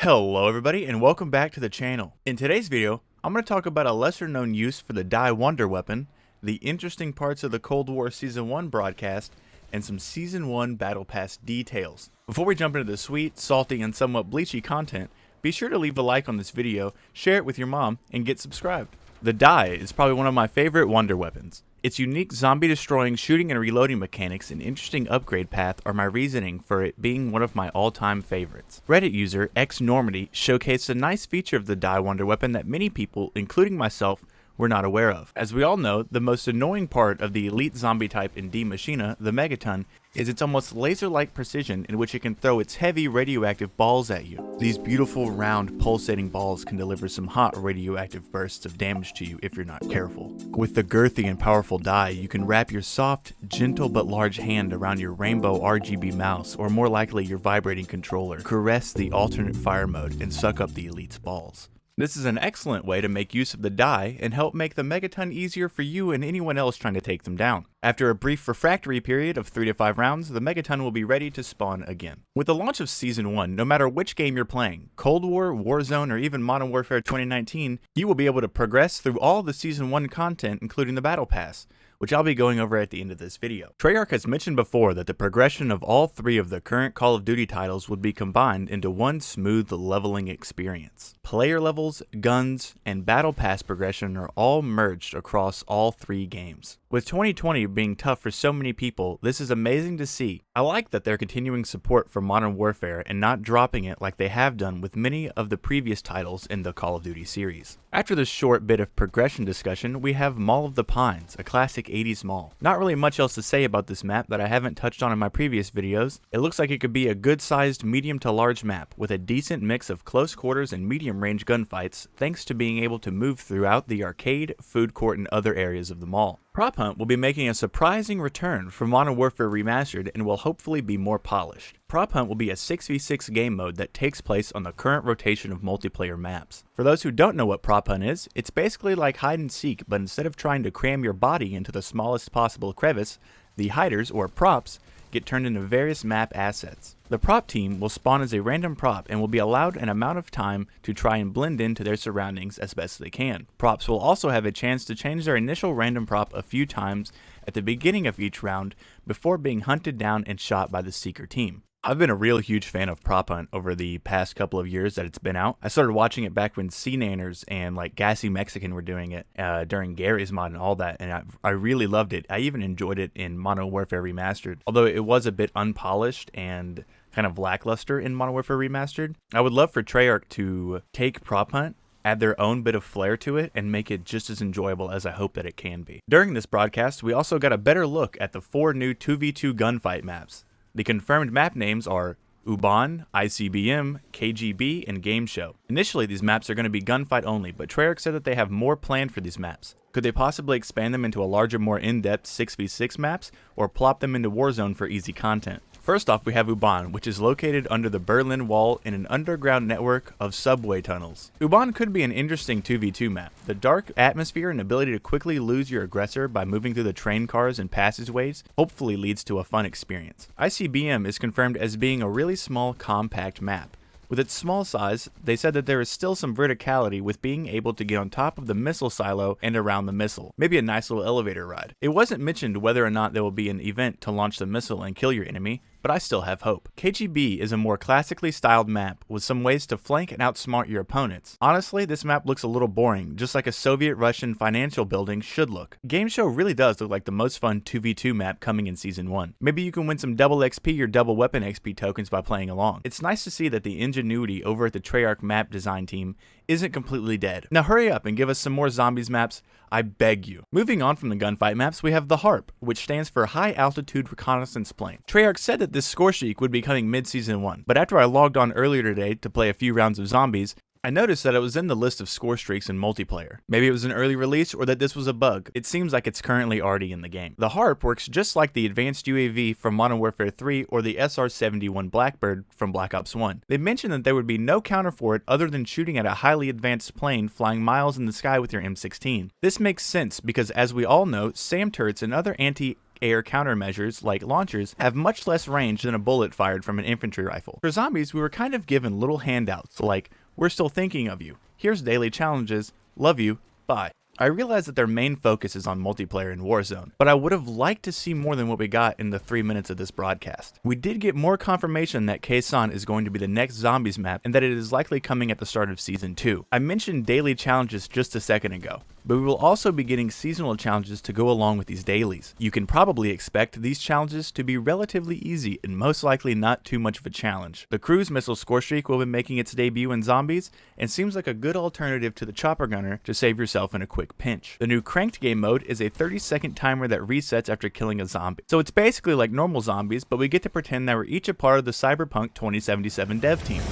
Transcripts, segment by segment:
Hello everybody and welcome back to the channel. In today's video, I'm going to talk about a lesser known use for the Die Wonder weapon, the interesting parts of the Cold War Season 1 broadcast, and some Season 1 Battle Pass details. Before we jump into the sweet, salty, and somewhat bleachy content, be sure to leave a like on this video, share it with your mom, and get subscribed. The Die is probably one of my favorite Wonder weapons. Its unique zombie-destroying shooting and reloading mechanics and interesting upgrade path are my reasoning for it being one of my all-time favorites. Reddit user xnormity showcased a nice feature of the Die Wonder weapon that many people, including myself, were not aware of. As we all know, the most annoying part of the elite zombie type in D Machina, the Megaton, is its almost laser-like precision in which it can throw its heavy radioactive balls at you. These beautiful, round, pulsating balls can deliver some hot radioactive bursts of damage to you if you're not careful. With the girthy and powerful Die, you can wrap your soft, gentle but large hand around your rainbow RGB mouse, or more likely your vibrating controller, caress the alternate fire mode, and suck up the elite's balls. This is an excellent way to make use of the Die and help make the Megaton easier for you and anyone else trying to take them down. After a brief refractory period of 3 to 5 rounds, the Megaton will be ready to spawn again. With the launch of Season 1, no matter which game you're playing, Cold War, Warzone, or even Modern Warfare 2019, you will be able to progress through all the Season 1 content, including the Battle Pass, which I'll be going over at the end of this video. Treyarch has mentioned before that the progression of all 3 of the current Call of Duty titles would be combined into one smooth leveling experience. Player levels, guns, and Battle Pass progression are all merged across all 3 games. With 2020 being tough for so many people, this is amazing to see. I like that they're continuing support for Modern Warfare and not dropping it like they have done with many of the previous titles in the Call of Duty series. After this short bit of progression discussion, we have Maul of the Pines, a classic 80s mall. Not really much else to say about this map that I haven't touched on in my previous videos. It looks like it could be a good-sized medium to large map with a decent mix of close quarters and medium-range gunfights, thanks to being able to move throughout the arcade, food court, and other areas of the mall. Prop Hunt will be making a surprising return for Modern Warfare Remastered and will hopefully be more polished. Prop Hunt will be a 6v6 game mode that takes place on the current rotation of multiplayer maps. For those who don't know what Prop Hunt is, it's basically like hide and seek, but instead of trying to cram your body into the smallest possible crevice, the hiders, or props, get turned into various map assets. The prop team will spawn as a random prop and will be allowed an amount of time to try and blend into their surroundings as best they can. Props will also have a chance to change their initial random prop a few times at the beginning of each round before being hunted down and shot by the seeker team. I've been a real huge fan of Prop Hunt over the past couple of years that it's been out. I started watching it back when C-Nanners and like Gassy Mexican were doing it during Gary's mod and all that, and I really loved it. I even enjoyed it in Modern Warfare Remastered, although it was a bit unpolished and kind of lackluster in Modern Warfare Remastered. I would love for Treyarch to take Prop Hunt, add their own bit of flair to it, and make it just as enjoyable as I hope that it can be. During this broadcast, we also got a better look at the 4 new 2v2 gunfight maps. The confirmed map names are Uban, ICBM, KGB, and Game Show. Initially, these maps are going to be gunfight only, but Treyarch said that they have more planned for these maps. Could they possibly expand them into a larger, more in-depth 6v6 maps, or plop them into Warzone for easy content? First off, we have Uban, which is located under the Berlin Wall in an underground network of subway tunnels. Uban could be an interesting 2v2 map. The dark atmosphere and ability to quickly lose your aggressor by moving through the train cars and passageways hopefully leads to a fun experience. ICBM is confirmed as being a really small, compact map. With its small size, they said that there is still some verticality with being able to get on top of the missile silo and around the missile. Maybe a nice little elevator ride. It wasn't mentioned whether or not there will be an event to launch the missile and kill your enemy, but I still have hope. KGB is a more classically styled map with some ways to flank and outsmart your opponents. Honestly, this map looks a little boring, just like a Soviet-Russian financial building should look. Game Show really does look like the most fun 2v2 map coming in Season 1. Maybe you can win some double XP or double weapon XP tokens by playing along. It's nice to see that the ingenuity over at the Treyarch map design team isn't completely dead. Now hurry up and give us some more zombies maps, I beg you. Moving on from the gunfight maps, we have the HARP, which stands for High Altitude Reconnaissance Plane. Treyarch said that this score streak would be coming mid-season 1, but after I logged on earlier today to play a few rounds of zombies, I noticed that it was in the list of score streaks in multiplayer. Maybe it was an early release or that this was a bug. It seems like it's currently already in the game. The HARP works just like the advanced UAV from Modern Warfare 3 or the SR-71 Blackbird from Black Ops 1. They mentioned that there would be no counter for it other than shooting at a highly advanced plane flying miles in the sky with your M16. This makes sense because, as we all know, SAM turrets and other anti air countermeasures like launchers have much less range than a bullet fired from an infantry rifle. For zombies, we were kind of given little handouts like, "We're still thinking of you. Here's daily challenges. Love you. Bye." I realize that their main focus is on multiplayer in Warzone, but I would have liked to see more than what we got in the 3 minutes of this broadcast. We did get more confirmation that Khe Sanh is going to be the next zombies map and that it is likely coming at the start of Season 2. I mentioned daily challenges just a second ago, but we will also be getting seasonal challenges to go along with these dailies. You can probably expect these challenges to be relatively easy and most likely not too much of a challenge. The cruise missile score streak will be making its debut in zombies and seems like a good alternative to the chopper gunner to save yourself in a quick pinch. The new cranked game mode is a 30-second timer that resets after killing a zombie. So it's basically like normal zombies, but we get to pretend that we're each a part of the Cyberpunk 2077 dev team.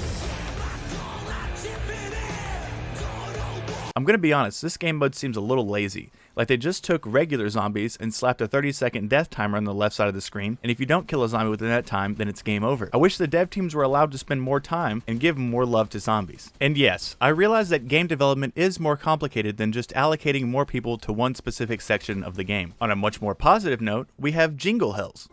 I'm gonna be honest, this game mode seems a little lazy. Like they just took regular zombies and slapped a 30-second death timer on the left side of the screen, and if you don't kill a zombie within that time, then it's game over. I wish the dev teams were allowed to spend more time and give more love to zombies. And yes, I realize that game development is more complicated than just allocating more people to one specific section of the game. On a much more positive note, we have Jingle Hills.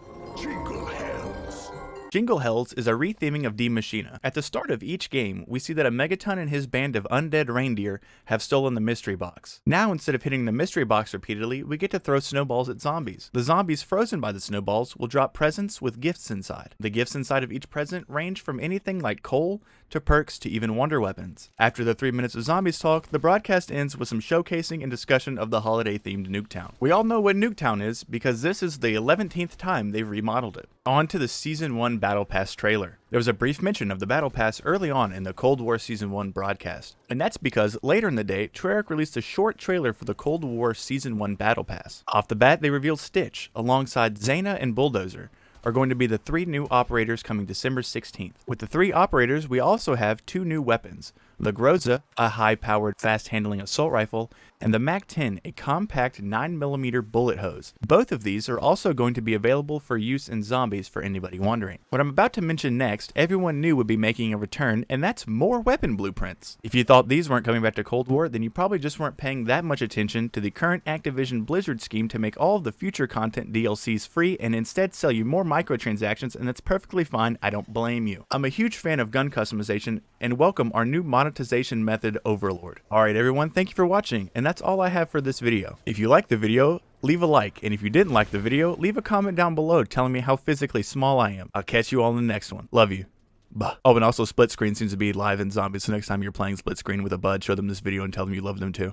Jingle Hills is a retheming of Die Maschine. At the start of each game, we see that a Megaton and his band of undead reindeer have stolen the mystery box. Now, instead of hitting the mystery box repeatedly, we get to throw snowballs at zombies. The zombies frozen by the snowballs will drop presents with gifts inside. The gifts inside of each present range from anything like coal to perks to even wonder weapons. After the 3 minutes of zombies talk, the broadcast ends with some showcasing and discussion of the holiday-themed Nuketown. We all know what Nuketown is because this is the 11th time they've remodeled it. On to the Season 1 Battle Pass trailer. There was a brief mention of the Battle Pass early on in the Cold War Season 1 broadcast, and that's because later in the day, Treyarch released a short trailer for the Cold War Season 1 Battle Pass. Off the bat, they revealed Stitch, alongside Zayna and Bulldozer, are going to be the 3 new operators coming December 16th. With the 3 operators, we also have 2 new weapons. The Groza, a high-powered, fast-handling assault rifle, and the MAC-10, a compact 9mm bullet hose. Both of these are also going to be available for use in zombies for anybody wondering. What I'm about to mention next, everyone knew would be making a return, and that's more weapon blueprints. If you thought these weren't coming back to Cold War, then you probably just weren't paying that much attention to the current Activision Blizzard scheme to make all of the future content DLCs free and instead sell you more microtransactions, and that's perfectly fine, I don't blame you. I'm a huge fan of gun customization, and welcome our new monetization method, Overlord. Alright everyone, thank you for watching, and that's all I have for this video. If you liked the video, leave a like, and if you didn't like the video, leave a comment down below telling me how physically small I am. I'll catch you all in the next one. Love you. Bye. Oh, and also split screen seems to be live in zombies, so next time you're playing split screen with a bud, show them this video and tell them you love them too.